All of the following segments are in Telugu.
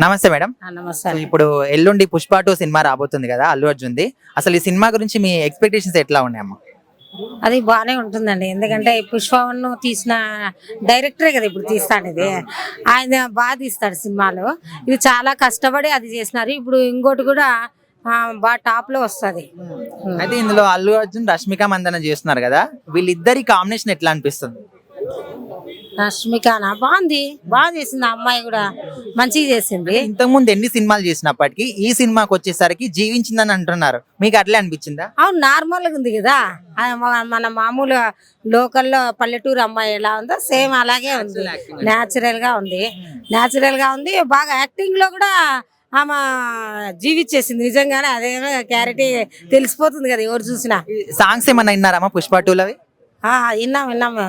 నమస్తే మేడం. నమస్తే. ఇప్పుడు ఎల్లుండి పుష్ప 2 సినిమా రాబోతుంది కదా అల్లు అర్జున్ది. అసలు ఈ సినిమా గురించి మీ ఎక్స్పెక్టేషన్స్ ఎట్లా ఉన్నాయమ్మా? అది బాగానే ఉంటుందండి, ఎందుకంటే పుష్పవన్ తీసిన డైరెక్టరే కదా ఇప్పుడు తీస్తాడు. ఆయన బాగా తీస్తాడు సినిమాలు. ఇది చాలా కష్టపడి అది చేసినారు. ఇప్పుడు ఇంకోటి కూడా బాగా టాప్ లో వస్తుంది. అయితే ఇందులో అల్లు అర్జున్ రష్మిక మందన చేస్తున్నారు కదా, వీళ్ళిద్దరి కాంబినేషన్ ఎట్లా అనిపిస్తుంది? రష్మికనా బాగుంది, బాగా చేసింది. ఆ అమ్మాయి కూడా మంచిగా చేసింది. ఇంతకు ముందు ఎన్ని సినిమాలు చేసినప్పటికీ ఈ సినిమాకి వచ్చేసరికి జీవించిందని అంటున్నారు, మీకు అట్లే అనిపించిందా? అవును, నార్మల్ గా ఉంది కదా. మన మామూలు లోకల్లో పల్లెటూరు అమ్మాయి ఎలా ఉందో సేమ్ అలాగే ఉంది. న్యాచురల్ గా ఉంది, బాగా యాక్టింగ్ లో కూడా ఆమె జీవించేసింది నిజంగానే. అదేమో క్లారిటీ తెలిసిపోతుంది కదా ఎవరు చూసినా. సాంగ్స్ ఏమన్నా విన్నారమ్మా పుష్ప 2 విన్నాము.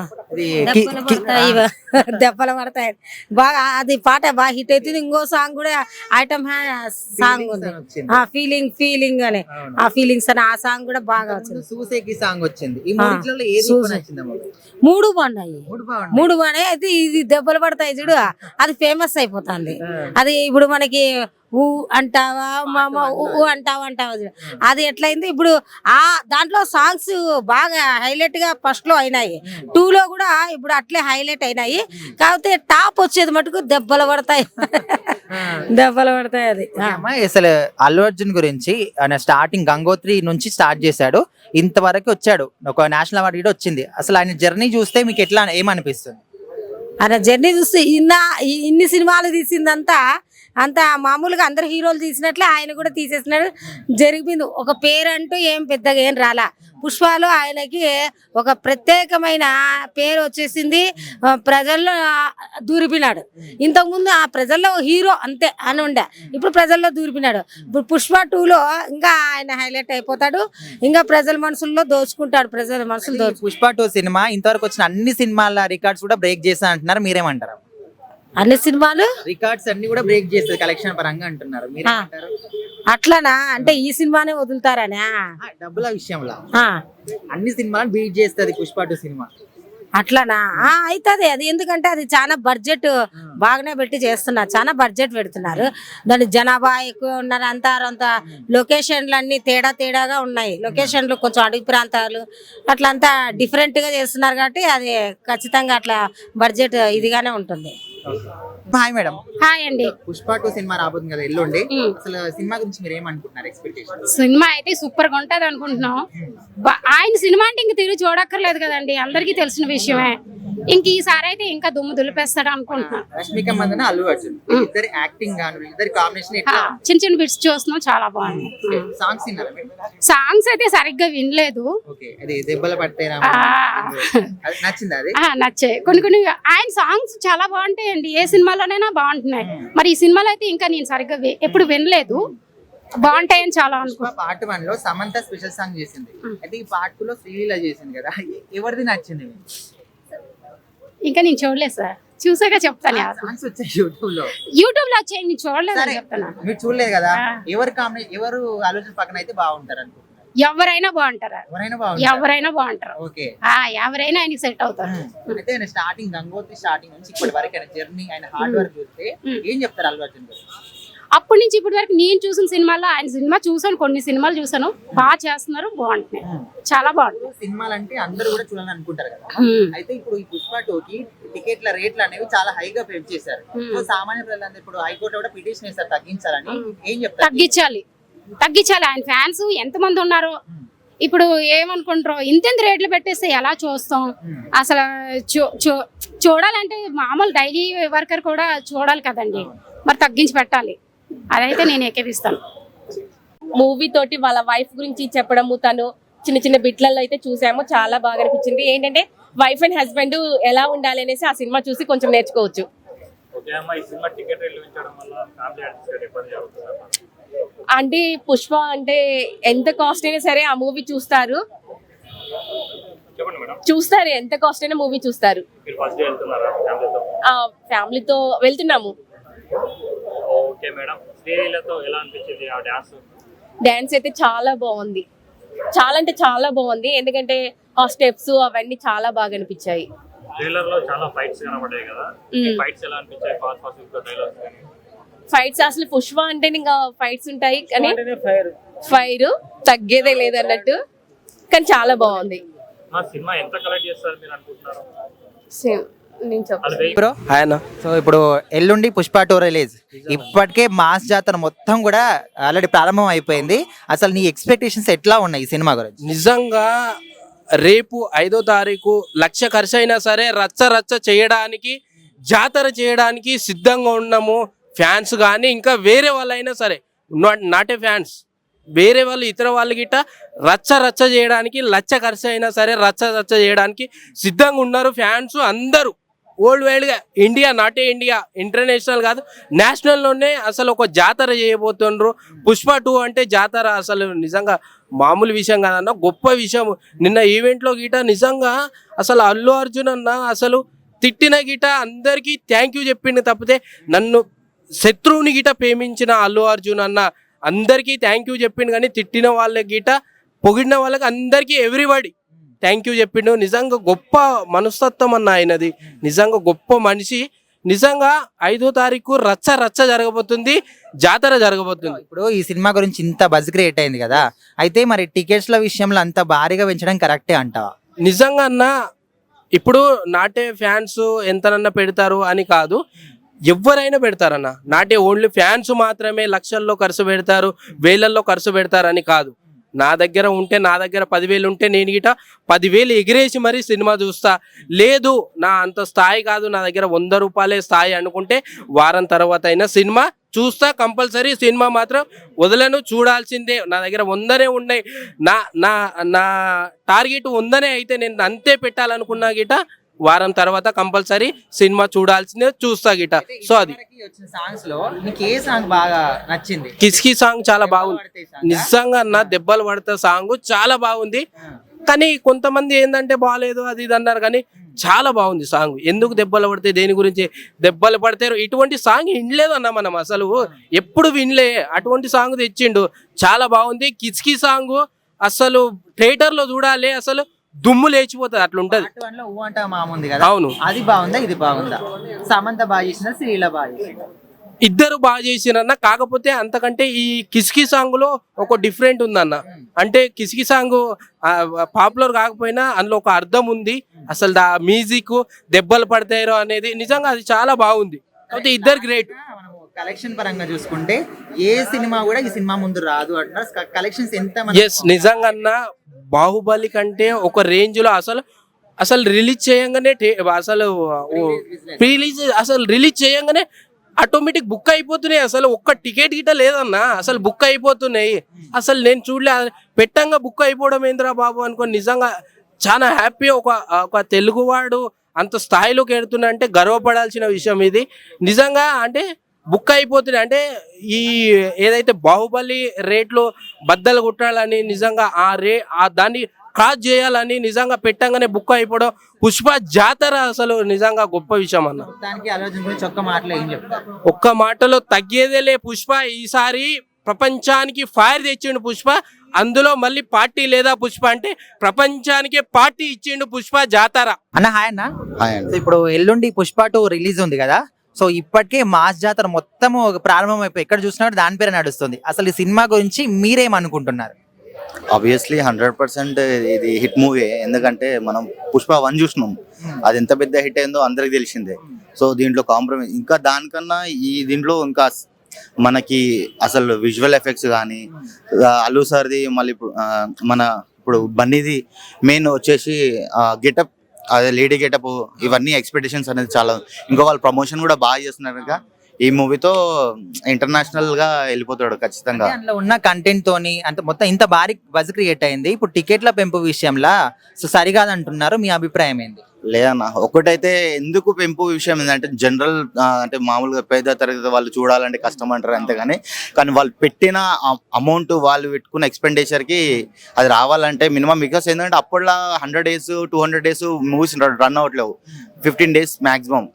దెబ్బలు పడతాయి బాగా. అది పాట బాగా హిట్ అవుతుంది. ఇంకో సాంగ్ కూడా ఐటమ్ సాంగ్ ఉంది, ఫీలింగ్ అని, ఆ ఫీలింగ్స్ అని ఆ సాంగ్ కూడా బాగా వచ్చింది. మూడు బాగున్నాయి. అయితే ఇది దెబ్బలు పడతాయి చూడు, అది ఫేమస్ అయిపోతుంది. అది ఇప్పుడు మనకి ఊ అంటావా మామ, ఊ అంటావా చూడు, అది ఎట్లయింది ఇప్పుడు. ఆ దాంట్లో సాంగ్స్ బాగా హైలైట్ గా ఫస్ట్ లో అయినాయి, 2 లో కూడా ఇప్పుడు అట్లే హైలైట్ అయినాయి. కాకపోతే టాప్ వచ్చేది మటుకు దెబ్బలు పడతాయి. అది. అసలు అల్లు అర్జున్ గురించి ఆయన స్టార్టింగ్ గంగోత్రి నుంచి స్టార్ట్ చేశాడు, ఇంతవరకు వచ్చాడు, ఒక నేషనల్ అవార్డు కూడా వచ్చింది. అసలు ఆయన జర్నీ చూస్తే మీకు ఎట్లా ఏమనిపిస్తుంది? ఆయన జర్నీ చూస్తే ఇన్ని సినిమాలు తీసిందంతా మామూలుగా అందరు హీరోలు తీసినట్లే ఆయన కూడా తీసేసినాడు. జరిగింది ఒక పేరంటూ ఏం పెద్దగా ఏం రాలా. పుష్పలో ఆయనకి ఒక ప్రత్యేకమైన పేరు వచ్చేసింది, ప్రజల్లో దూరిపినాడు. ఇంతకుముందు ఆ ప్రజల్లో హీరో అంతే అని ఉండే, ఇప్పుడు ప్రజల్లో దూరిపినాడు. ఇప్పుడు పుష్ప 2లో ఇంకా ఆయన హైలైట్ అయిపోతాడు, ఇంకా ప్రజల మనసుల్లో దోచుకుంటాడు. ప్రజల మనసులు పుష్ప 2 సినిమా ఇంతవరకు వచ్చిన అన్ని సినిమాల రికార్డ్స్ కూడా బ్రేక్ చేస్తా అంటున్నారు, మీరేమంటారు? అన్ని సినిమాలు రికార్డ్స్ అన్ని కూడా బ్రేక్ చేస్తుంది కలెక్షన్ పరంగా అంటున్నారు, మీరేమంటారు? అట్లానా? అంటే ఈ సినిమానే వదులుతారనా? డబ్బుల విషయంలో అన్ని సినిమాలు బీట్ చేస్తుంది పుష్ప 2 సినిమా. అట్లానా? అవుతుంది అది. ఎందుకంటే అది చాలా బడ్జెట్ బాగానే పెట్టి చేస్తున్నారు, చాలా బడ్జెట్ పెడుతున్నారు. దాని జనాభా ఎక్కువ ఉన్నారు, అంత లొకేషన్లు అన్ని తేడాగా ఉన్నాయి. లొకేషన్లు కొంచెం అడవి ప్రాంతాలు అట్లంతా డిఫరెంట్ గా చేస్తున్నారు కాబట్టి అది ఖచ్చితంగా అట్లా బడ్జెట్ ఇదిగానే ఉంటుంది. Hi madam. హాయ్ అండి. పుష్ప 2 సినిమా రాబోతుంది కదా ఎల్లుండి, అసలు సినిమా గురించి మీరు ఏమనుకుంటున్నారు? ఎక్స్పెక్టేషన్? సినిమా అయితే సూపర్ గా ఉంటది అనుకుంటున్నాం. ఆయన సినిమా అంటే ఇంక తిరిగి చూడక్కర్లేదు కదండి, అందరికీ తెలిసిన విషయమే. ఇంక ఈసారి అయితే ఇంకా దుమ్ము దులిపేస్తాడు అనుకుంటున్నాను. రష్మిక మందన అల్లు అర్జున్ ఇద్దరి యాక్టింగ్ గాను ఇద్దరి కాంబినేషన్ ఎట్లా? చిన్న బిట్స్ చూస్తున్నాం, చాలా బాగుంది. సాంగ్స్ విన్నారా మీరు? సాంగ్స్ అయితే సరిగ్గా వినలేదు. ఓకే, అది దెబ్బలు పడతాయిరా నచ్చిందా? అది నచ్చాయి కొన్ని. ఆయన సాంగ్స్ చాలా బాగుంటాయండి, ఏ సినిమాలోనైనా బాగుంటున్నాయి. మరి ఈ సినిమాలో అయితే ఇంకా నేను సరిగ్గా ఎప్పుడు వినలేదు, బాగుంటాయని చాలా అనుకో. పార్ట్ 1 లో సమంత స్పెషల్ సాంగ్ చేసింది, అయితే ఈ పార్ట్ 2 లో శ్రీలీల చేసింది కదా, ఎవరిది నచ్చింది? ఇంకా నేను చూడలేదు సార్, చూసాక చెప్తాను. యూట్యూబ్ లో వచ్చాయి, నేను చూడలేదు చెప్తాను. మీరు చూడలేదు కదా, ఎవరు ఆలోచన పక్కన అయితే బాగుంటారు అనుకుంటున్నారు? ఎవరైనా బాగుంటారా? ఎవరైనా బాగుంటారు. ఓకే, ఎవరైనా ఆయనకి సెట్ అవుతారు. అయితే ఆయన స్టార్టింగ్ గంగోత్రి స్టార్టింగ్ నుంచి ఇప్పటి వరకు ఆయన జర్నీ, ఆయన హార్డ్ వర్క్ చూస్తే ఏం చెప్తారు అల్లు అర్జున్ గారు? అప్పటి నుంచి ఇప్పటి వరకు నేను చూసిన సినిమాల్లో ఆయన సినిమా చూసాను, కొన్ని సినిమాలు చూసాను, బాగా చేస్తున్నారు, బాగుంటున్నాయి, చాలా బాగుంటుంది. సినిమాలు అంటే అందరూ కూడా చూడాలని అనుకుంటారు కదా, అయితే ఇప్పుడు ఈ పుష్ప 2కి టికెట్ల రేట్లు అనేవి చాలా హైగా పెంచేశారు చేశారు. సో సామాన్య ప్రజలందరూ ఇప్పుడు హైకోర్టు కూడా పిటిషన్ వేస్తారు తగ్గించాలని, ఏం చెప్తారు? తగ్గించాలి. ఆయన ఫ్యాన్స్ ఎంతమంది ఉన్నారు, ఇప్పుడు ఏమనుకుంటారో ఇంతెంత రేట్లు పెట్టేస్తే ఎలా చూస్తాం? అసలు చూడాలంటే మామూలు డైలీ వర్కర్ కూడా చూడాలి కదండి, మరి తగ్గించి పెట్టాలి. అదైతే నేను ఏకీపిస్తాను. మూవీ తోటి వాళ్ళ వైఫ్ గురించి చెప్పడము, తను చిన్న బిట్లలో అయితే చూసాము, చాలా బాగా అనిపించింది. ఏంటంటే వైఫ్ అండ్ హస్బెండ్ ఎలా ఉండాలి అనేసి ఆ సినిమా చూసి కొంచెం నేర్చుకోవచ్చు. అంటే పుష్ప అంటే ఎంత కాస్ట్ అయినా సరే ఆ మూవీ చూస్తారు, ఎంత కాస్ట్ అయినా మూవీ చూస్తారు. ఫ్యామిలీతో వెళ్తున్నాము. డాన్స్ అయితే చాలా బాగుంది, చాలా అంటే చాలా బాగుంది. ఎందుకంటే ఆ స్టెప్స్ అవన్నీ చాలా బాగా అనిపించాయి. ఫైట్స్ అసలు పుష్ప అంటే ఇంకా ఫైట్స్ ఉంటాయి కానీ ఫైర్ తగ్గేదే లేదన్నట్టు, కానీ చాలా బాగుంది. సినిమా ఎంత కలెక్ట్ చేస్తారు మీరు అనుకుంటున్నారు? నేను చెప్పను. బ్రో ఆయన సో ఇప్పుడు ఎల్లుండి పుష్ప 2 రిలీజ్. ఇప్పటికే మాస్ జాతర మొత్తం కూడా ఆల్రెడీ ప్రారంభం అయిపోయింది. అసలు నీ ఎక్స్పెక్టేషన్స్ ఎట్లా ఉన్నాయి ఈ సినిమా గురించి? నిజంగా రేపు 5వ తారీఖు లక్ష ఖర్చు అయినా సరే రచ్చ రచ్చ చేయడానికి, జాతర చేయడానికి సిద్ధంగా ఉన్నాము. ఫ్యాన్స్ కానీ ఇంకా వేరే వాళ్ళైనా సరే, నాటే ఫ్యాన్స్ వేరే వాళ్ళు ఇతర వాళ్ళు గిట్ట రచ్చ రచ్చ చేయడానికి, లక్ష ఖర్చు అయినా సరే రచ్చ రచ్చ చేయడానికి సిద్ధంగా ఉన్నారు ఫ్యాన్స్ అందరూ. వరల్డ్ వైడ్గా, ఇండియా నాటే ఇండియా, ఇంటర్నేషనల్ కాదు నేషనల్లోనే అసలు ఒక జాతర చేయబోతుండ్రు. పుష్ప 2 అంటే జాతర అసలు నిజంగా మామూలు విషయం కాదన్న, గొప్ప విషయం. నిన్న ఈవెంట్లో గిట నిజంగా అసలు అల్లు అర్జున్ అన్న అసలు తిట్టిన గిట అందరికీ థ్యాంక్ యూ చెప్పింది తప్పితే, నన్ను శత్రువుని గిట ప్రేమించిన అల్లు అర్జున్ అన్న అందరికీ థ్యాంక్ యూ చెప్పిండు, కానీ తిట్టిన వాళ్ళకి గిట పొగిడిన వాళ్ళకి అందరికీ ఎవ్రీబడి థ్యాంక్ యూ చెప్పిండు. నిజంగా గొప్ప మనస్తత్వం అన్న ఆయనది, నిజంగా గొప్ప మనిషి. నిజంగా 5వ తారీఖు రచ్చ రచ్చ జరగబోతుంది, జాతర జరగబోతుంది. ఇప్పుడు ఈ సినిమా గురించి ఇంత బజ్ క్రియేట్ అయింది కదా, అయితే మరి టికెట్స్ల విషయంలో అంత భారీగా పెంచడం కరెక్టే అంటావా? నిజంగా అన్న, ఇప్పుడు నాటే ఫ్యాన్స్ ఎంతనన్నా పెడతారు అని కాదు, ఎవరైనా పెడతారన్న. నాటే ఓన్లీ ఫ్యాన్స్ మాత్రమే లక్షల్లో ఖర్చు పెడతారు, వేలల్లో ఖర్చు పెడతారని కాదు. నా దగ్గర ఉంటే, నా దగ్గర 10,000 ఉంటే నేను గిట 10,000 ఎగిరేసి మరీ సినిమా చూస్తా. లేదు నా అంత స్థాయి కాదు, నా దగ్గర 100 రూపాయలే స్థాయి అనుకుంటే వారం తర్వాత అయినా సినిమా చూస్తా కంపల్సరీ. సినిమా మాత్రం వదలను, చూడాల్సిందే. నా దగ్గర 100 ఉన్నాయి. నా నా నా టార్గెట్ 100 అయితే నేను అంతే పెట్టాలనుకున్నా గిట వారం తర్వాత కంపల్సరీ సినిమా చూడాల్సిందే, చూస్తా గిట. సో అది సాంగ్స్ లో నీకు ఏ సాంగ్ బాగా నచ్చింది? కిస్కి సాంగ్ చాలా బాగుంది నిజంగా అన్న. దెబ్బలు పడతా సాంగ్ చాలా బాగుంది, కానీ కొంతమంది ఏంటంటే బాగాలేదు అది ఇది అన్నారు, కానీ చాలా బాగుంది సాంగ్. ఎందుకు దెబ్బలు పడితే, దేని గురించి దెబ్బలు పడతారు, ఇటువంటి సాంగ్ వినలేదు అన్న మనం, అసలు ఎప్పుడు వినలే. అటువంటి సాంగ్ తెచ్చిండు, చాలా బాగుంది. కిస్కి సాంగ్ అసలు థియేటర్ లో చూడాలి, అసలు దుమ్ము లేచిపోతుంది అట్లుంటది. అవును, అది బాగుందా, ఇది బాగుందా? సమంత బాగా చేసిన, శ్రీల బాగా చేసిన, ఇద్దరు బాగా చేసిరన్న. కాకపోతే అంతకంటే ఈ కిస్కి సాంగ్ లో ఒక డిఫరెంట్ ఉందన్న. అంటే కిస్కి సాంగ్ పాపులర్ కాకపోయినా అందులో ఒక అర్థం ఉంది. అసలు ఆ మ్యూజిక్ దెబ్బలు పడతాయో అనేది నిజంగా అది చాలా బాగుంది. కాబట్టి ఇద్దరు గ్రేట్. కలెక్షన్ పరంగా చూసుకుంటే ఏ సినిమా కూడా ఈ సినిమా ముందు రాదు అంటున్నారు. కలెక్షన్స్ ఎంత? ఎస్, నిజంగా అన్న. బాహుబలి కంటే ఒక రేంజ్ లో అసలు రిలీజ్ చేయంగానే, అసలు రిలీజ్ చేయంగానే ఆటోమేటిక్ బుక్ అయిపోతున్నాయి. అసలు ఒక్క టికెట్ గిట్ట లేదన్నా, అసలు బుక్ అయిపోతున్నాయి. అసలు నేను చూడలే, పెట్టంగా బుక్ అయిపోవడం ఏంద్రా బాబు అనుకోని నిజంగా చాలా హ్యాపీ. ఒక తెలుగువాడు అంత స్థాయిలోకి ఎడుతున్నా అంటే గర్వపడాల్సిన విషయం ఇది నిజంగా. అంటే బుక్ అయిపోతున్నాయి అంటే ఈ ఏదైతే బాహుబలి రేట్లు బద్దలు కొట్టాలని, నిజంగా దాన్ని క్రాస్ చేయాలని నిజంగా పెట్టంగానే బుక్ అయిపోవడం. పుష్ప జాతర అసలు నిజంగా గొప్ప విషయం అన్న. ఒక్క మాటలో తగ్గేదేలే పుష్ప. ఈసారి ప్రపంచానికి ఫైర్ తెచ్చిండు పుష్ప. అందులో మళ్ళీ పార్టీ లేదా పుష్ప అంటే ప్రపంచానికే పార్టీ ఇచ్చిండు పుష్ప జాతర అన్న. హాయ్ అన్న. ఇప్పుడు ఎల్లుండి పుష్ప 2 రిలీజ్ ఉంది కదా, సో ఇప్పటికే మాస్ జాతర మొత్తం ప్రారంభం అయిపోయి ఎక్కడ చూసినా దాని పేరు నడుస్తుంది. అసలు ఈ సినిమా గురించి మీరేమనుకుంటున్నారు? ఆబ్వియస్లీ 100% ఇది హిట్ మూవీ. ఎందుకంటే మనం పుష్ప 1 చూసినాం, అది ఎంత పెద్ద హిట్ అయిందో అందరికి తెలిసిందే. సో దీంట్లో కాంప్రమైజ్ ఇంకా దానికన్నా దీంట్లో ఇంకా మనకి అసలు విజువల్ ఎఫెక్ట్స్ కానీ, అల్లు సార్ది, మళ్ళీ ఇప్పుడు బన్నీది మెయిన్ వచ్చేసి గెటప్, అదే లేడీ గెటప్, ఇవన్నీ ఎక్స్పెక్టేషన్స్ అనేది చాలా. ఇంకో వాళ్ళు ప్రమోషన్ కూడా బాగా చేస్తున్నారు. ఈ మూవీతో ఇంటర్నేషనల్ గా వెళ్ళిపోతాడు ఖచ్చితంగా. అందులో ఉన్న కంటెంట్ తోని అంత మొత్తం ఇంత భారీ బజ్ క్రియేట్ అయింది. ఇప్పుడు టికెట్ల పెంపు విషయంలో సో సరికాదంటున్నారు, మీ అభిప్రాయం ఏంటి? లేదన్న, ఒకటైతే ఎందుకు పెంపు విషయం ఏంటంటే జనరల్ అంటే మామూలుగా పేద తరగతి వాళ్ళు చూడాలంటే కష్టం అంటారు అంతేగాని, కానీ వాళ్ళు పెట్టిన అమౌంట్, వాళ్ళు పెట్టుకున్న ఎక్స్పెండిచర్కి అది రావాలంటే మినిమం. బికాస్ ఏంటంటే అప్పట్లో 100 days 200 days మూవీస్ రన్ అవ్వట్లేవు, 15 days మ్యాక్సిమం.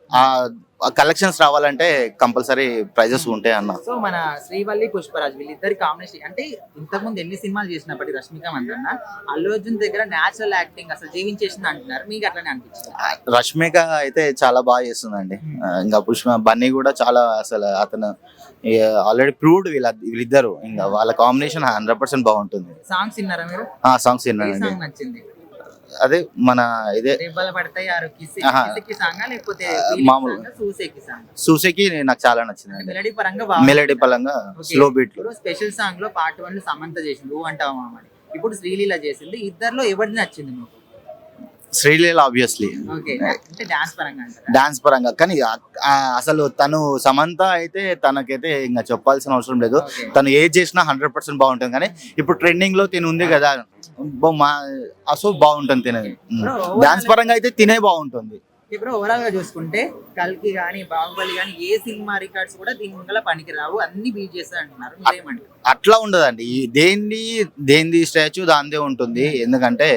కలెక్షన్స్ రావాలంటే కంపల్సరీ ప్రైజెస్ ఉంటాయి అన్న. సో మన శ్రీవల్లి పుష్పరాజ్ వీళ్ళిద్దరి కాంబినేషన్ అంటే ఇంతకుముందు ఎన్ని సినిమాలు చేసినప్పటికీ రష్మిక మందన్న అల్లు అర్జున్ దగ్గర నేచురల్ యాక్టింగ్ అసలు జీవించేసింది అంటున్నారు, మీకు అట్లనే అనిపించింది? రష్మిక అయితే చాలా బాగా చేస్తుందండి. ఇంకా పుష్ప బన్నీ కూడా చాలా అసలు అతను ఆల్రెడీ ప్రూవ్డ్ వీళ్ళిద్దరు, ఇంకా వాళ్ళ కాంబినేషన్ 100% బాగుంటుంది. సాంగ్స్ విన్నారా మీరు? సాంగ్స్ ఏ విన్నానండి. సాంగ్ నచ్చింది? అదే మన ఇదే రెబ్బలు పడతాయి ఆరు కిసి ఆహా. కిసికి సాంగా లేకపోతే మామూలు. సూసేకి సాంగ్? సూసేకి నాకు చాలా నచ్చిందండి. మెలడీ పరంగా బాగుంది. మెలడీ పరంగా Okay. స్లో బీట్ లో. ఇప్పుడు స్పెషల్ సాంగ్ లో పార్ట్ 1 సమంత చేసింది ఊ అంటావా మామని, ఇప్పుడు శ్రీలీల చేసింది. ఇద్దర్లో ఎవరిది నచ్చింది మీకు? శ్రీలీల ఆబ్వియస్లీ ఓకే, అంటే డాన్స్ పరంగా అంటారా? డాన్స్ పరంగా. కానీ అసలు తను సమంత అయితే తనకైతే ఇంకా చెప్పాల్సిన అవసరం లేదు. Okay. తను ఏది చేసినా 100% బాగుంటుంది. కానీ ఇప్పుడు ట్రెండింగ్ లో తిని ఉంది కదా, అసలు బాగుంటుంది తినేది. డాన్స్ పరంగా అయితే తినే బాగుంటుంది. ఇప్పుడు ఓవరాల్ గా చూసుకుంటే కల్కి గానీ బాహుబలి గానీ ఏ సినిమా రికార్డ్స్ కూడా దీని ముంగల పనికి రావు, అన్ని బీట్ చేస్తా అంటున్నారు, మీరేమంటారు? అట్లా ఉండదండి. దేనిది స్టాచ్యూ దాందే ఉంటుంది. ఎందుకంటే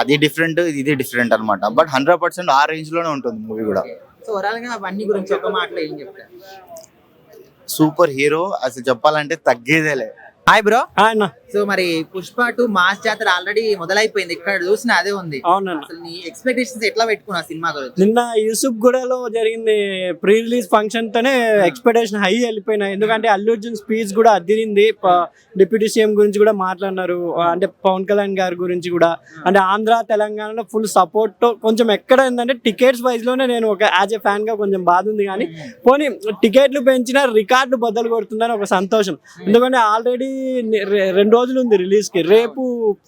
అది డిఫరెంట్, ఇది డిఫరెంట్ అన్నమాట. బట్ 100% ఆ రేంజ్ లోనే ఉంటుంది మూవీ కూడా. సో ఓవరాల్ గా అవన్నీ గురించి ఒక మాటలో ఏం చెప్తారు? సూపర్ హీరో అసలు చెప్పాలంటే తగ్గేదేలే. Hi bro. అన్న సో మరి పుష్ప 2 మాస్ జాతర ఆల్రెడీ మొదలైపోయింది, ఇక్కడ చూసినా అదే ఉంది. అవునన్న, అసలు నీ ఎక్స్పెక్టేషన్స్ ఎట్లా పెట్టుకున్నా సినిమా గురించి? నిన్న యూసుఫ్ గూడలో జరిగింది ప్రీ రిలీజ్ ఫంక్షన్ తోనే ఎక్స్పెక్టేషన్ హై వెళ్ళిపోయినాయి. ఎందుకంటే అల్లు అర్జున్ స్పీచ్ కూడా అదిరింది. డిప్యూటీ సీఎం గురించి కూడా మాట్లాడినారు, అంటే పవన్ కళ్యాణ్ గారి గురించి కూడా. అంటే ఆంధ్ర తెలంగాణలో ఫుల్ సపోర్ట్ తో కొంచెం ఎక్కడ ఏంటంటే టికెట్స్ వైజ్ లోనే నేను ఒక యాజ్ ఎ ఫ్యాన్ గా కొంచెం బాధ ఉంది. కానీ పోనీ టికెట్లు పెంచిన రికార్డు బద్దలు కొడుతుందని ఒక సంతోషం. ఎందుకంటే ఆల్రెడీ 2 రోజులు ఉంది రిలీజ్ కి. రేపు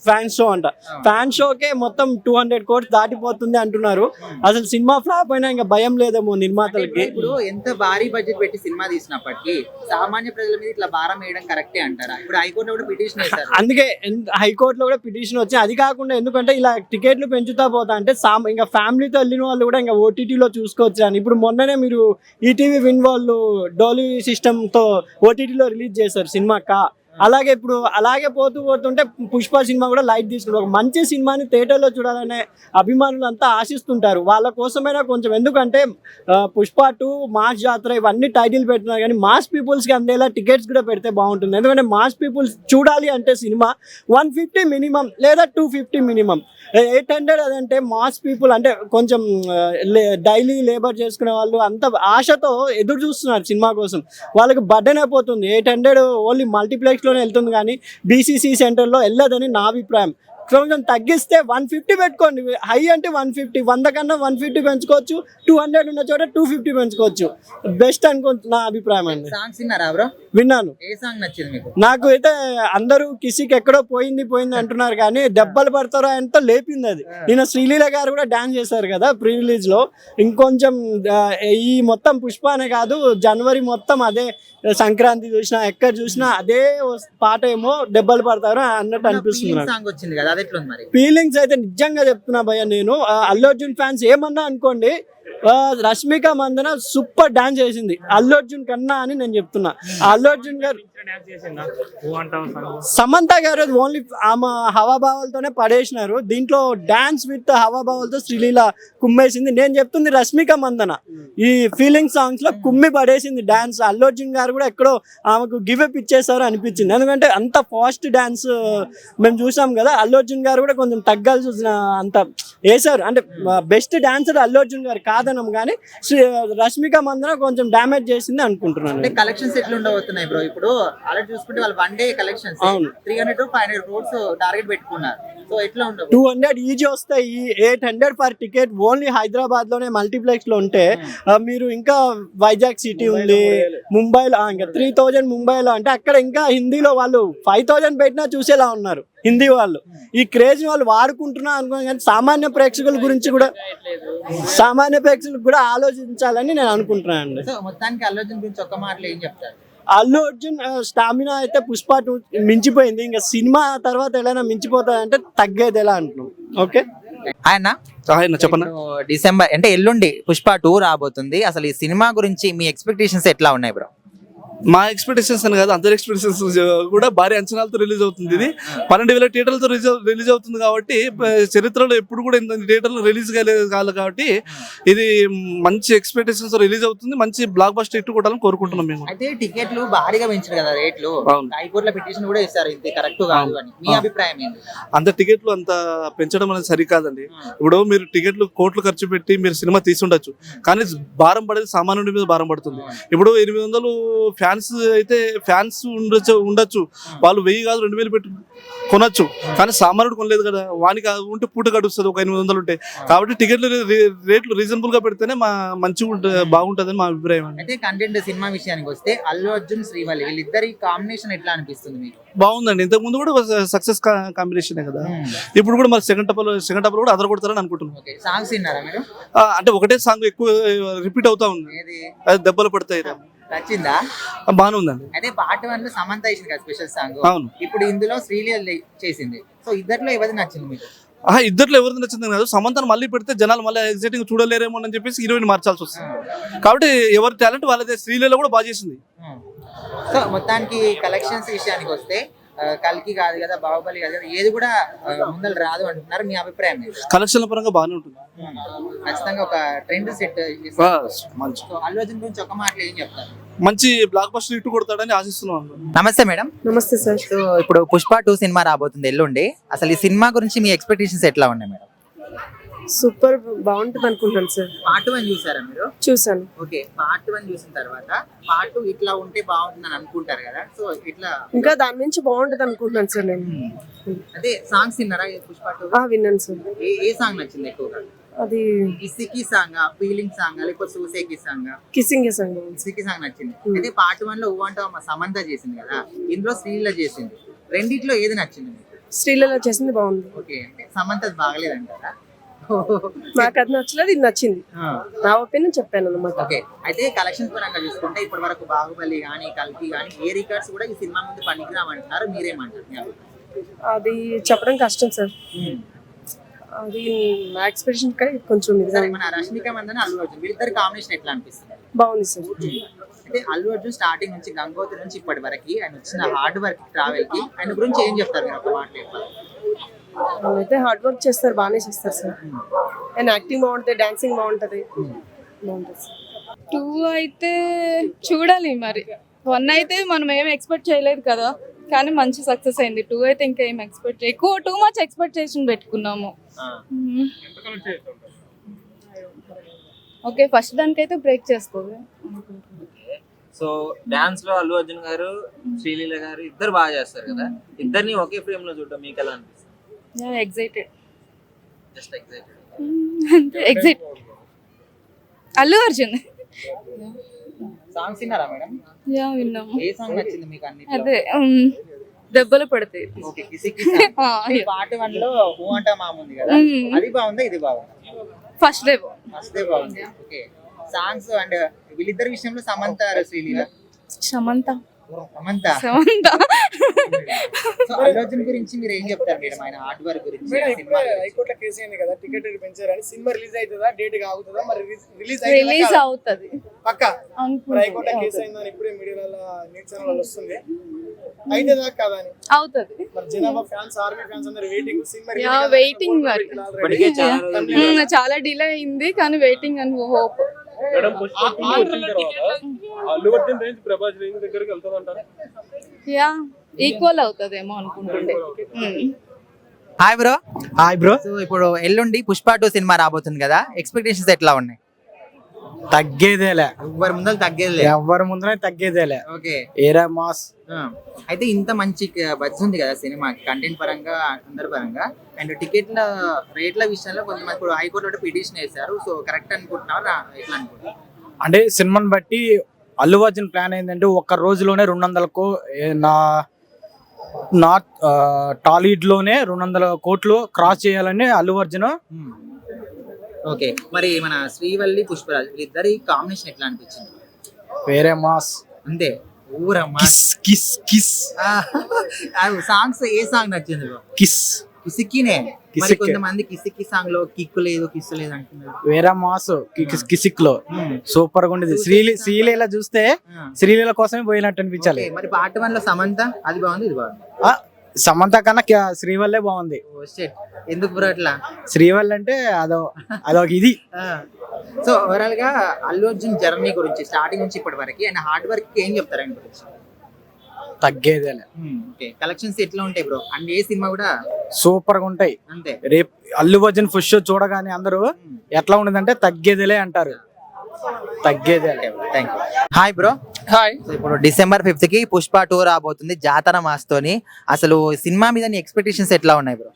ఫ్యాన్ షో అంట, ఫ్యాన్ షోకే మొత్తం 200 crores దాటిపోతుంది అంటున్నారు. అసలు సినిమా ఫ్లాప్ అయినా ఇంకా భయం లేదేమో నిర్మాతలకి. ఇప్పుడు ఎంత భారీ బడ్జెట్ పెట్టి సినిమా తీసినప్పటికీ సామాన్య ప్రజల మీద ఇట్లా భారం వేయడం కరెక్టే అంటారా? ఇప్పుడు హైకోర్టులో కూడా పిటిషన్ వేశారు. అందుకే హైకోర్టులో కూడా పిటిషన్ వచ్చింది. అది కాకుండా ఎందుకంటే ఇలా టికెట్లు పెంచుతా పోతా అంటే ఇంకా ఫ్యామిలీతో వెళ్ళిన వాళ్ళు కూడా ఇంకా ఓటీటీలో చూసుకోవచ్చు అని. ఇప్పుడు మొన్ననే మీరు ఈటీవీ విన్ వాళ్ళు డోలీ సిస్టమ్ తో ఓటీటీలో రిలీజ్ చేశారు సినిమా అలాగే ఇప్పుడు అలాగే పోతుంటే పుష్ప సినిమా కూడా లైట్ తీసుకున్నారు. ఒక మంచి సినిమాని థియేటర్లో చూడాలనే అభిమానులు అంతా ఆశిస్తుంటారు. వాళ్ళ కోసమైనా కొంచెం, ఎందుకంటే పుష్ప 2 మాస్ జాతర ఇవన్నీ టైటిల్ పెట్టినారు, కానీ మాస్ పీపుల్స్కి అందేలా టికెట్స్ కూడా పెడితే బాగుంటుంది. ఎందుకంటే మాస్ పీపుల్స్ చూడాలి అంటే సినిమా 150 మినిమం లేదా 250 మినిమం. 800 అదంటే మాస్ పీపుల్ అంటే కొంచెం డైలీ లేబర్ చేసుకునే వాళ్ళు అంత ఆశతో ఎదురు చూస్తున్నారు సినిమా కోసం. వాళ్ళకి బర్డెన్ అయిపోతుంది. 800 ఓన్లీ మల్టీప్లెక్స్ లోనే వెళ్తుంది, కానీ బీసీసీ సెంటర్లో వెళ్ళదని నా అభిప్రాయం. కొంచెం తగ్గిస్తే 150 పెట్టుకోండి. హై అంటే 150, 100 కన్నా 150 పెంచుకోవచ్చు. 200 ఉన్న చోట 250 పెంచుకోవచ్చు. బెస్ట్ అనుకుంటు నా అభిప్రాయం అండి. సాంగ్స్ విన్నారా బ్రో? విన్నాను. ఏ సాంగ్ నచ్చింది మీకు? నాకు అయితే అందరూ కిసికి ఎక్కడో పోయింది అంటున్నారు, కానీ దెబ్బలు పడతారో ఆయనతో లేపింది అది. నిన్న శ్రీలీల గారు కూడా డాన్స్ చేశారు కదా ప్రీ రిలీజ్ లో. ఇంకొంచెం ఈ మొత్తం పుష్ప అనే కాదు, జనవరి మొత్తం అదే, సంక్రాంతి చూసినా ఎక్కడ చూసినా అదే పాట ఏమో దెబ్బలు పడతారో అన్నట్టు అనిపిస్తుంది. సాంగ్ వచ్చింది కదా, అది ఎట్లుంది మరి? ఫీలింగ్స్ అయితే నిజంగా చెప్తున్నా భయ్య, నేను అల్లు అర్జున్ ఫ్యాన్స్ ఏమన్నా అనుకోండి, రష్మిక మందన సూపర్ డాన్స్ చేసింది అల్లు అర్జున్ కన్నా అని నేను చెప్తున్నా. అల్లు అర్జున్ గారు, సమంత గారు ఓన్లీ ఆమె హవాభావాలతోనే పడేసినారు. దీంట్లో డాన్స్ విత్ హవాభావాలతో శ్రీలీల కుమ్మేసింది. నేను చెప్తుంది రష్మిక మందన ఈ ఫీలింగ్ సాంగ్స్ లో కుమ్మి పడేసింది డాన్స్. అల్లు అర్జున్ గారు కూడా ఎక్కడో ఆమెకు గివ్ అప్ ఇచ్చేసారు అనిపించింది. ఎందుకంటే అంత ఫాస్ట్ డాన్స్ మేము చూసాం కదా. అల్లు అర్జున్ గారు కూడా కొంచెం తగ్గాల్సి వచ్చిన అంత వేసారు. అంటే బెస్ట్ డాన్సర్ అల్లు అర్జున్ గారు కాదనం, కానీ రష్మిక మందన కొంచెం డ్యామేజ్ చేసింది అనుకుంటున్నాను. అంటే కలెక్షన్స్ ఎట్లా ఉండబోతున్నాయి బ్రో? ఇప్పుడు ఆల్రెడీ చూసుకుంటే వాళ్ళు 1 day collections 300 to 500 crores target పెట్టుకున్నారు. సో ఎట్లా ఉండదు? 200 ఈజీ వస్తాయి. 800 పర్ టికెట్ ఓన్లీ హైదరాబాద్ లోనే మల్టీప్లెక్స్ లో ఉంటే, మీరు ఇంకా వైజాగ్ సిటీ ఉంది, ముంబైలో ఇంకా 3000 ముంబైలో, అంటే అక్కడ ఇంకా హిందీలో వాళ్ళు 5000 పెట్టినా చూసేలా ఉన్నారు హిందీ వాళ్ళు. ఈ క్రేజ్ వాళ్ళు వాడుకుంటున్నారు అనుకున్నాను, కానీ సామాన్య ప్రేక్షకుల గురించి కూడా ఆలోచించాలని నేను అనుకుంటున్నాను అండి. సో మొత్తానికి అల్లు అర్జున్ గురించి ఒక్క మాటలో ఏం చెప్తారు? అల్లు అర్జున్ స్టామినా అయితే పుష్ప 2 మించిపోయింది. ఇంకా సినిమా తర్వాత ఎలా మించిపోతాయంటే తగ్గేది ఎలా అంటున్నాం. ఓకే ఆయన చెప్పండి. డిసెంబర్ అంటే ఎల్లుండి పుష్ప 2 రాబోతుంది. అసలు ఈ సినిమా గురించి మీ ఎక్స్పెక్టేషన్స్ ఎట్లా ఉన్నాయి బ్రో? మా ఎక్స్పెక్టేషన్స్ అని కాదు, అందరి ఎక్స్పెక్టేషన్స్ కూడా భారీ అంచనాలతో రిలీజ్ అవుతుంది. ఇది 12,000 థియేటర్లతో రిలీజ్ అవుతుంది కాబట్టి చరిత్రలో ఎప్పుడు కూడా ఇంత థియేటర్లు రిలీజ్ కాలేదు కాబట్టి ఇది మంచి ఎక్స్పెక్టేషన్స్ రిలీజ్ అవుతుంది. మంచి బ్లాక్ బస్టర్ హిట్ కొట్టాలని కోరుకుంటున్నాం మేము. అయితే టికెట్లు భారీగా పెంచారు కదా రేట్లు, అవును. హైకోర్టులో పిటిషన్ కూడా ఇస్తారు ఇది కరెక్ట్ కాదు అని. మీ అభిప్రాయం ఏంటి? అంత టికెట్లు అంత పెంచడం అనేది సరికాదండి. ఇప్పుడు మీరు టికెట్లు కోట్లు ఖర్చు పెట్టి మీరు సినిమా తీసుండొచ్చు, కానీ భారం పడేది సామాన్యుడి మీద భారం పడుతుంది. ఇప్పుడు 800 ఫ్యాన్స్ అయితే ఫ్యాన్స్ ఉండొచ్చు, వాళ్ళు 1000 కాదు 2000 పెట్టి కొనొచ్చు, కానీ సామాన్యుడు కొనలేదు కదా, వానికి ఉంటే పూట గడుస్తుంది ఒక 800 ఉంటే. కాబట్టి టికెట్లు రేట్లు రీజనబుల్ గా పెడితేనే మంచిగా బాగుంటుందని మా అభిప్రాయం. అయితే కంటెంట్ సినిమా విషయానికి వస్తే అల్లు అర్జున్ శ్రీవల్లి వీళ్ళిద్దరి కాంబినేషన్ ఎట్లా అనిపిస్తుంది మీకు? బాగుందండి. ఇంతకు ముందు కూడా సక్సెస్ కాంబినేషన్ కదా, ఇప్పుడు కూడా మరి సెకండ్ టప్ కూడా అదర కొడతారని అనుకుంటున్నాను. సాంగ్స్ విన్నారా మీరు? అంటే ఒకటే సాంగ్ ఎక్కువ రిపీట్ అవుతా ఉంది, అది దెబ్బలు పడతాయి. నచ్చిందా? బాగానే ఉందండి. అయితే పార్ట్ 1 లో సమంత ఇచ్చింది కదా స్పెషల్ సాంగ్, అవును. ఇప్పుడు ఇందులో శ్రీలీల చేసింది. సో ఇద్దరిలో ఎవరిది నచ్చింది మీకు? ఇద్దరిలో ఎవరిది నచ్చింది కాదు, సమంతను మళ్ళీ పెడితే జనాలు మళ్ళీ ఎగ్జైటింగ్ చూడలేరేమో అని చెప్పేసి హీరోయిన్ మార్చాల్సి వస్తుంది. కాబట్టి ఎవరి టాలెంట్ వాళ్ళదే. శ్రీలీల కూడా బాగా చేసింది. సో మొత్తానికి కలెక్షన్స్ విషయానికి వస్తే కల్కి కాదు కదా, బాహుబలి కాదు కదా, ఏది కూడా ముందర రాదు అంటున్నారు. మీ అభిప్రాయం ఏంటి? కలెక్షన్ల పరంగా బాగానే ఉంటుంది. ఖచ్చితంగా ఒక ట్రెండ్ సెట్. మంచి అల్లు అర్జున్ గురించి ఒక మాటలు ఏం చెప్తారు? మంచి బ్లాక్ బస్టర్ హిట్ కొడతాడని ఆశిస్తున్నాం. నమస్తే మేడం. నమస్తే సార్. సో ఇప్పుడు పుష్ప 2 సినిమా రాబోతుంది ఎల్లుండి. అసలు ఈ సినిమా గురించి మీ ఎక్స్పెక్టేషన్స్ ఎట్లా ఉన్నాయి మేడం? సూపర్ బాగుంటుంది అనుకుంటాను సార్. పార్ట్ 1 చూసారా మీరు? చూసాను. ఓకే, పార్ట్ 1 చూసిన తర్వాత పార్ట్ 2 ఇట్లా ఉంటే బాగుంటుంది అని అనుకుంటారు కదా, సో ఇట్లా ఇంకా దాని నుంచి బాగుంటుంది అనుకుంటున్నాను సార్ నేను. అదే సాంగ్స్ విన్నారా పుష్ప 2? విన్నాను సార్. ఏ సాంగ్ నచ్చింది ఎక్కువగా? అది కిసికి సాంగ్, ఫీలింగ్ సాంగ్, లేకపోతే సూసేకి సాంగ్? Kissing song. కిసికి సాంగ్ నచ్చింది. అయితే పార్ట్ 1 లో ఊవంట సమంత చేసింది కదా, ఇందులో శ్రీలీల చేసింది. రెండిట్లో ఏది నచ్చింది మీకు? శ్రీలీల చేసింది బాగుంది. ఓకే, అంటే సమంత బాగలేదంటారా? నాకు అది నచ్చలేదు, ఇది నచ్చింది. నా ఒపీనియన్ చెప్పాను అన్నమాట. ఓకే, అయితే కలెక్షన్ పరంగా చూసుకుంటే ఇప్పటి వరకు బాహుబలి కానీ కల్కి కానీ ఏ రికార్డ్స్ కూడా ఈ సినిమా ముందు పనికిరామంటున్నారు. మీరేమంటారు? అది చెప్పడం కష్టం సార్. అది నా ఎక్స్పెక్టేషన్ కానీ కొంచెం మన రష్మిక మందన అల్లు అర్జున్ వీళ్ళిద్దరి కాంబినేషన్ ఎట్లా అనిపిస్తుంది? బాగుంది సార్. అయితే అల్లు అర్జున్ స్టార్టింగ్ నుంచి గంగోత్రి నుంచి ఇప్పటి వరకు ఆయన వచ్చిన హార్డ్ వర్క్ ట్రావెల్ కి ఆయన గురించి ఏం చెప్తారు మీరు ఒక మాట? అయితే హార్డ్ వర్క్ చేస్తారు, బాగానే చేస్తారు సార్. అండ్ యాక్టింగ్ బాగుంటుంది, డాన్సింగ్ బాగుంటది, బాగుంటుంది సార్. 2 అయితే చూడాలి మరి. 1 అయితే మనం ఏం ఎక్స్పెక్ట్ చేయలేదు కదా, కానీ మంచి సక్సెస్ అయింది. 2 అయితే ఇంకా ఏం ఎక్స్పెక్ట్ ఎక్కువ టూ మచ్ ఎక్స్పెక్టేషన్ పెట్టుకున్నాము. ఓకే, ఫస్ట్ దానికైతే బ్రేక్ చేస్తుంది. సో డాన్స్ లో అల్లు అర్జున్ గారు శ్రీలీల గారు ఇద్దరు బాగా చేస్తారు కదా, ఇద్దరిని ఒకే ఫ్రేమ్ లో చూడడం మీకు ఎలా అనిపిస్తుంది? Excited, just excited. Excite. Allu Arjun songs విన్నారా మేడం? విన్నాము. ఏ సాంగ్ నచ్చింది మీకు అన్నిట్లో? అదే దెబ్బలు పడతాయి. Okay, కిసికి song. పార్ట్ 1 లో ఊవంట మామ ఉంది కదా, అది బాగుందా ఇది బాగుందా? ఫస్ట్ డే బాగుంది. ఓకే, సాంగ్స్ అండ్ వీళ్ళిద్దరి విషయంలో సమంత శ్రీలీల. సమంత. సో అల్లు అర్జున్ గురించి మీరు ఏం చెప్తారు మేడం, ఆయన హార్డ్ వర్క్ గురించి? హైకోర్టులో కేసు అయింది కదా, టికెట్ పెంచారని. సినిమా రిలీజ్ అవుతుందా, డేట్ ఆగుతుందా? మరి రిలీజ్ అవుతుంది పక్కా. హైకోర్టులో కేసు అయిందని ఇప్పుడే మీడియాలో న్యూస్ ఛానల్ వస్తుంది. అయితే కదా అని అవుతుంది. మరి జనాభా ఫ్యాన్స్, ఆర్మీ ఫ్యాన్స్ అందరూ వెయిటింగ్. సినిమా వెయిటింగ్ మరి చాలా డిలే అయింది, కానీ వెయిటింగ్ అని హోప్. ఈక్వల్ అవుతుందేమో అనుకుంటుండే. Hi bro. Hi bro. So ఇప్పుడు ఎల్లుండి పుష్ప 2 సినిమా రాబోతుంది కదా, ఎక్స్పెక్టేషన్స్ ఎట్లా ఉన్నాయి? తగ్గేదేలే, ఎవరి ముందర తగ్గేదేలే. ఓకే, ఏరా మాస్. అయితే ఇంత మంచి బజ్ ఉంది కదా సినిమా, కంటెంట్ పరంగా అందరి పరంగా, అండ్ టికెట్ల రేట్ల విషయంలో కొంతమంది ఇప్పుడు హైకోర్టులో పిటిషన్ వేశారు. సో కరెక్ట్ అనుకుంటున్నారా, ఎట్లా అనుకుంటున్నారు? అంటే సినిమాని బట్టి అల్లు అర్జున్ ప్లాన్ ఏంటంటే ఒక్క రోజులోనే 200 టాలీవుడ్ లోనే 200 కోట్లు క్రాస్ చేయాలని అల్లు అర్జున్. ఓకే, మరి మన శ్రీవల్లి పుష్పరాజ్ వీళ్ళిద్దరి కాంబినేషన్ ఎట్లా అనిపించింది? వేరే మాస్ అంతే, ఊరమ్మా. Kiss kiss kiss. సాంగ్స్ ఏ సాంగ్ నచ్చింది? కిస్. కిసిక్కినే మరి కిసిక్. కొంతమంది కిసిక్కి సాంగ్ లో కిక్కు లేదు కిస్సు లేదు అంటున్నారు. వేరే మాస్ కిసిక్ లో సూపర్ గా ఉండేది. శ్రీలీల చూస్తే శ్రీలీల కోసమే పోయినట్టు అనిపించాలి. ఓకే, మరి పార్ట్ 1 లో సమంత అది బాగుంది, ఇది బాగుంది. సమంత కన్నా శ్రీవల్లే బాగుంది. ఓ shit. ఎందుకు బ్రో అట్లా? శ్రీవల్ అంటే అదొక ఇది. సో ఓవరాల్ గా అల్లు అర్జున్ జర్నీ గురించి స్టార్టింగ్ నుంచి ఇప్పటి వరకు ఆయన హార్డ్ వర్క్ ఏం చెప్తారు ఆయన గురించి? తగ్గేదేలే. ఓకే, కలెక్షన్స్ ఎట్లా ఉంటాయి బ్రో? అండ్ ఏ సినిమా కూడా సూపర్ గా ఉంటాయి. అంతే. రేపు అల్లు అర్జున్ ఫస్ట్ షో చూడగానే అందరూ ఎట్లా ఉండదంటే తగ్గేదేలే అంటారు. తగ్గేదేలే. Thank you. Hi bro. Hi. So ఇప్పుడు December 5th కి పుష్ప 2 రాబోతుంది జాతర మాస్తోని. అసలు సినిమా మీద నీ ఎక్స్పెక్టేషన్స్ ఎట్లా ఉన్నాయి బ్రో?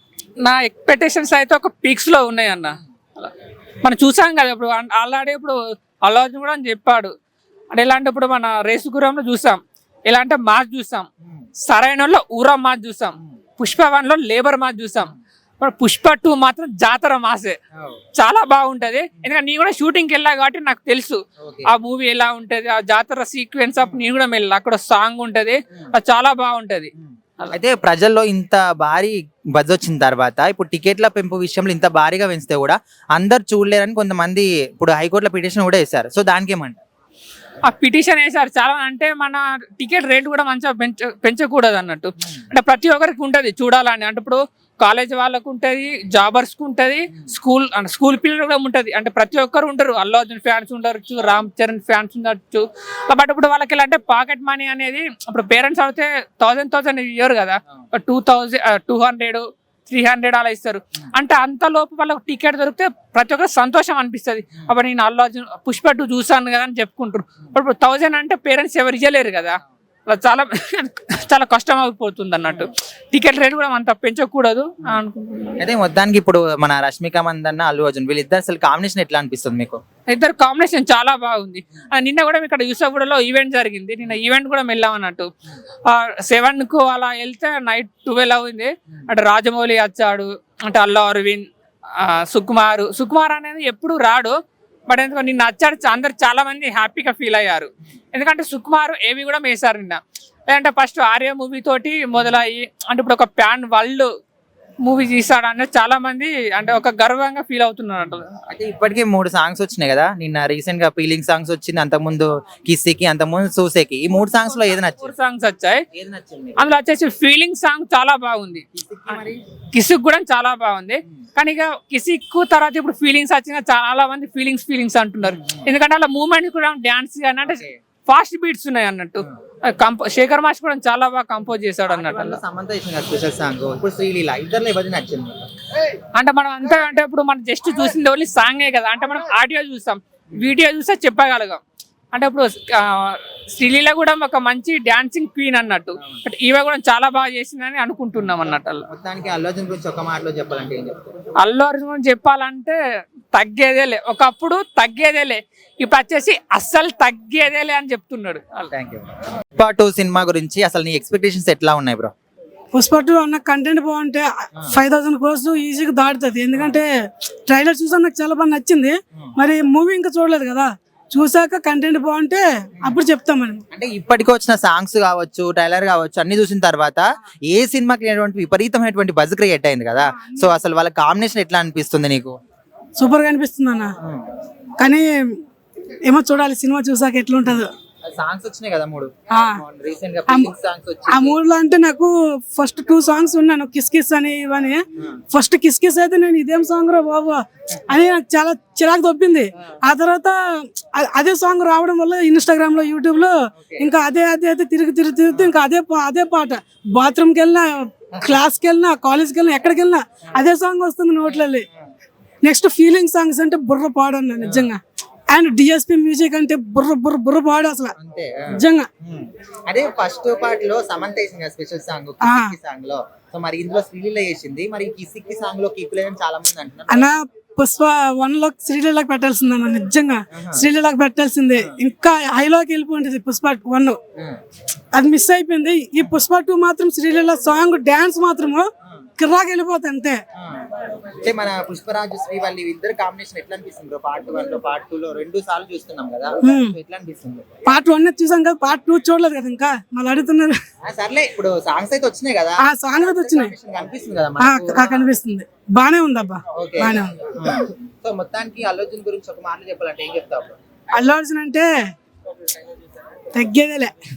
నా ఎక్స్పెక్టేషన్స్ అయితే ఒక పీక్స్ లో ఉన్నాయి అన్న. మనం చూసాం కదా ఇప్పుడు ఆల్రెడీ ఇప్పుడు అల్లు అర్జున్ కూడా అని చెప్పాడు. అంటే ఎలా అంటే ఇప్పుడు మన రేసు గుర్రంలో చూసాం, ఎలా అంటే మాస్ చూసాం, సరైన ఊరా మాస్ చూసాం, పుష్ప 1 లో లేబర్ మాస్ చూసాం. పుష్ప 2 మాత్రం జాతర మాసే, చాలా బాగుంటది. ఎందుకంటే నేను కూడా షూటింగ్కి వెళ్ళా కాబట్టి నాకు తెలుసు ఆ మూవీ ఎలా ఉంటది, ఆ జాతర సీక్వెన్స్ అప్ నేను కూడా వెళ్ళా. అక్కడ సాంగ్ ఉంటది, అది చాలా బాగుంటది. అయితే ప్రజల్లో ఇంత భారీ బజ్ వచ్చిన తర్వాత ఇప్పుడు టికెట్ల పెంపు విషయంలో ఇంత భారీగా పెంచితే కూడా అందరు చూడలేరని కొంతమంది ఇప్పుడు హైకోర్టులో పిటిషన్ కూడా వేశారు. సో దానికి ఏమంటారు? ఆ పిటిషన్ వేసారు చాలా. అంటే మన టికెట్ రేట్ కూడా మంచిగా పెంచకూడదు అన్నట్టు. అంటే ప్రతి ఒక్కరికి ఉంటది చూడాలని. అంటే ఇప్పుడు కాలేజ్ వాళ్ళకు ఉంటది, జాబర్స్ కు ఉంటది, స్కూల్ పిల్లలు కూడా ఉంటది. అంటే ప్రతి ఒక్కరు ఉంటారు, అల్లు అర్జున్ ఫ్యాన్స్ ఉండొచ్చు, రామ్ చరణ్ ఫ్యాన్స్ ఉండొచ్చు. బట్ ఇప్పుడు వాళ్ళకి ఎలా అంటే పాకెట్ మనీ అనేది ఇప్పుడు పేరెంట్స్ అయితే 1000 ఇయ్యరు కదా, 2000, 200, 300 అలా ఇస్తారు. అంటే అంత లోపు వాళ్ళకి టికెట్ దొరికితే ప్రతి ఒక్కరు సంతోషం అనిపిస్తుంది. అప్పుడు నేను అల్లు అర్జున్ పుష్ప 2 చూసాను కదా అని చెప్పుకుంటారు. ఇప్పుడు 1000 అంటే పేరెంట్స్ ఎవరు ఇయ్యలేరు కదా, చాలా చాలా కష్టం అయిపోతుంది అన్నట్టు. టికెట్ రేట్ కూడా అంత పెంచకూడదు అనుకుంటున్నాను. అయితే మొత్తానికి ఇప్పుడు మన రష్మిక మందన్న అల్లు అర్జున్ వీళ్ళిద్దరు అసలు కాంబినేషన్ ఎట్లా అనిపిస్తుంది మీకు? ఇద్దరు కాంబినేషన్ చాలా బాగుంది. నిన్న కూడా ఇక్కడ యూసఫ్గూడలో ఈవెంట్ జరిగింది. నిన్న ఈవెంట్ కూడా వెళ్ళాం అన్నట్టు. 7కు అలా వెళ్తే నైట్ 12 అయింది. అంటే రాజమౌళి వచ్చాడు, అంటే అల్లు అరవింద్, సుకుమార్ అనేది ఎప్పుడు రాడు. బట్ ఎందుకంటే నిన్న వచ్చాడు, అందరు చాలా మంది హ్యాపీగా ఫీల్ అయ్యారు. ఎందుకంటే సుకుమార్ ఏవి కూడా వేశారు నిన్న. లేదంటే ఫస్ట్ ఆర్య మూవీ తోటి మొదలయ్యి అంటే ఇప్పుడు ఒక ప్యాన్ వరల్డ్ మూవీ తీసాడు అనేది చాలా మంది అంటే ఒక గర్వంగా ఫీల్ అవుతున్నారు. అయితే ఇప్పటికే 3 సాంగ్స్ వచ్చినాయి కదా. నిన్న రీసెంట్ గా ఫీలింగ్ సాంగ్స్ వచ్చింది, అంతకుముందు కిస్సీకి, అంతకుముందు సూసేకి. ఈ 3 సాంగ్స్ లో ఏది నచ్చింది? 4 సాంగ్స్ వచ్చాయి. ఏది నచ్చింది? అందులో వచ్చేసి ఫీలింగ్ సాంగ్ చాలా బాగుంది, కిసిక్ కూడా చాలా బాగుంది. కానీ ఇక కిసిక్ తర్వాత ఇప్పుడు ఫీలింగ్స్ వచ్చిన చాలా మంది ఫీలింగ్స్ అంటున్నారు. ఎందుకంటే అలా మూమెంట్ కూడా డాన్స్ కానీ అంటే ఫాస్ట్ బీట్స్ ఉన్నాయి అన్నట్టు. శేఖర్ మాస్టర్ కూడా చాలా బాగా కంపోజ్ చేశాడు అన్నట్టు. సమంత ఇచ్చిన స్పెషల్ సాంగ్, ఇప్పుడు శ్రీలీల, ఇద్దరు ఎవరికి నచ్చింది? అంటే మనం అంతా అంటే ఇప్పుడు మనం జస్ట్ చూసింది ఓన్లీ సాంగే కదా. అంటే మనం ఆడియో చూసాం, వీడియో చూస్తే చెప్పగలగాం. అంటే ఇప్పుడు శ్రీలీల కూడా ఒక మంచి డాన్సింగ్ క్వీన్ అన్నట్టు. బట్ ఈమె కూడా చాలా బాగా చేసిందని అనుకుంటున్నాం అన్నట్టు. మొత్తానికి అల్లు అర్జున్ గురించి ఒక మాటలో చెప్పాలంటే ఏం చెప్తారు? అల్లు అర్జున్ గురించి చెప్పాలంటే తగ్గేదేలే, ఒకప్పుడు తగ్గేదేలే, ఇప్పుడు వచ్చేసి అస్సలు తగ్గేదేలే అని చెప్తున్నాడు. Thank you. పుష్ప 2 సినిమా గురించి అసలు నీ ఎక్స్పెక్టేషన్స్ ఎట్లా ఉన్నాయి బ్రో? పుష్ప 2 అన్న కంటెంట్ బాగుంటే 5000 crores ఈజీగా దాటుతుంది. ఎందుకంటే ట్రైలర్ చూసా నాకు చాలా బాగా నచ్చింది. మరి మూవీ ఇంకా చూడలేదు కదా, చూసాక కంటెంట్ బాగుంటే అప్పుడు చెప్తామని. అంటే ఇప్పటికి వచ్చిన సాంగ్స్ కావచ్చు, ట్రైలర్ కావచ్చు, అన్ని చూసిన తర్వాత ఏ సినిమాకి లేనటువంటి విపరీతమైనటువంటి బజ్ క్రియేట్ అయింది కదా. సో అసలు వాళ్ళ కాంబినేషన్ ఎట్లా అనిపిస్తుంది నీకు? సూపర్ గా అనిపిస్తుంది అన్న. కానీ ఏమో చూడాలి సినిమా చూసాక ఎట్లుంటుందో. సాంగ్స్ వచ్చినాయి కదా 3 రీసెంట్ గా సాంగ్స్ వచ్చి. ఆ 3లో అంటే నాకు ఫస్ట్ 2 సాంగ్స్ ఉన్నాను, కిస్ కిస్ అని ఇవని. ఫస్ట్ కిస్ కిస్ అయితే నేను ఇదేం సాంగ్ రా బాబు అని నాకు చాలా చిరాకు తప్పింది. ఆ తర్వాత అదే సాంగ్ రావడం వల్ల ఇన్స్టాగ్రామ్ లో, యూట్యూబ్ లో ఇంకా అదే తిరిగి ఇంకా అదే పాట. బాత్రూమ్కి వెళ్ళినా, క్లాస్కి వెళ్ళినా, కాలేజ్కి వెళ్ళినా, ఎక్కడికి వెళ్ళినా అదే సాంగ్ వస్తుంది నోట్లలో. నెక్స్ట్ ఫీలింగ్ సాంగ్స్ అంటే బుర్ర పాడన్నా నిజంగా. అండ్ డిఎస్పి మ్యూజిక్ అంటే బుర్ర పాడు అసలు నిజంగా. అదే ఫస్ట్ పార్ట్ లో సమంత వేసింది స్పెషల్ సాంగ్ సాంగ్ లో. సో మరి ఇందులో శ్రీలీల చేసింది, మరి కిసిక్కి సాంగ్ లో కీపులేదని చాలా మంది అంటున్నారు. అన్న పుష్ప 1లో శ్రీలీలకు పెట్టాల్సింది అన్న, నిజంగా శ్రీలీలకు పెట్టాల్సిందే. ఇంకా హైలోకి వెళ్ళిపోయింది పుష్ప 1, అది మిస్ అయిపోయింది. ఈ పుష్ప 2 మాత్రం శ్రీలీల సాంగ్ డాన్స్ మాత్రము కిర్రాకి వెళ్ళిపోతా అంతే. అంటే మన పుష్పరాజు శ్రీవల్లి ఇద్దరు కాంబినేషన్ ఎట్లా అనిపిస్తుంది బ్రో? పార్ట్ 1 లో పార్ట్ 2 లో 2 సార్లు చూస్తున్నాం కదా, సో ఎట్లా అనిపిస్తుంది? పార్ట్ 1 చూసాం కదా, పార్ట్ 2 చూడలేదు కదా ఇంకా, మళ్ళీ అడుగుతున్నారు. సర్లే ఇప్పుడు సాంగ్స్ అయితే వచ్చినాయి కదా, ఆ సాంగ్ అయితే వచ్చినాయి, కనిపిస్తుంది కదా మనకు. కనిపిస్తుంది. బానే ఉంది అబ్బా, ఓకే. బానే ఉంది. సో మొత్తానికి అల్లు అర్జున్ గురించి ఒక మాట చెప్పాలంటే ఏం చెప్తావు? అల్లు అర్జున్ అంటే తగ్గేదేలే.